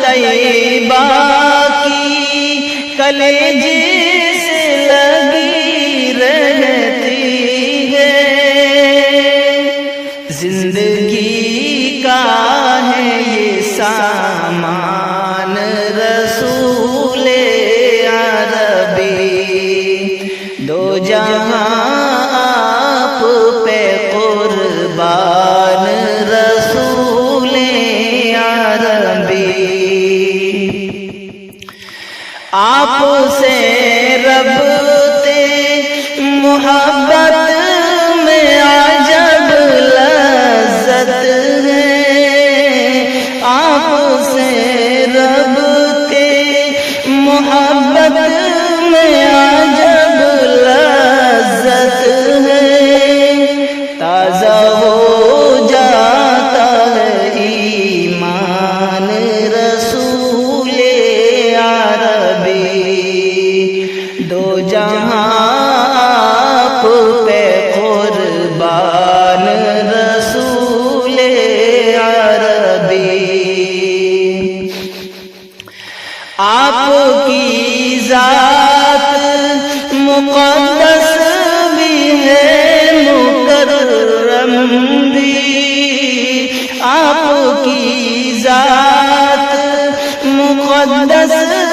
طیبہ کی کلیجے سے لگی رہتی ہے، زندگی کا ہے یہ سامان رسول عربی، دو جہاں آپ پہ قربان رسول عربی۔ آپ سے ربطِ محبت میں عجب لذت ہے، آپ سے ربطِ محبت میں عجب لذت ہے، تازہ ہو جاتا ہے ایمان رسول عربی، دو جہاں آپ پہ قربان رسول عربی۔ آپ کی ذات مقدس بھی ہے مکرم بھی، آپ کی ذات مقدس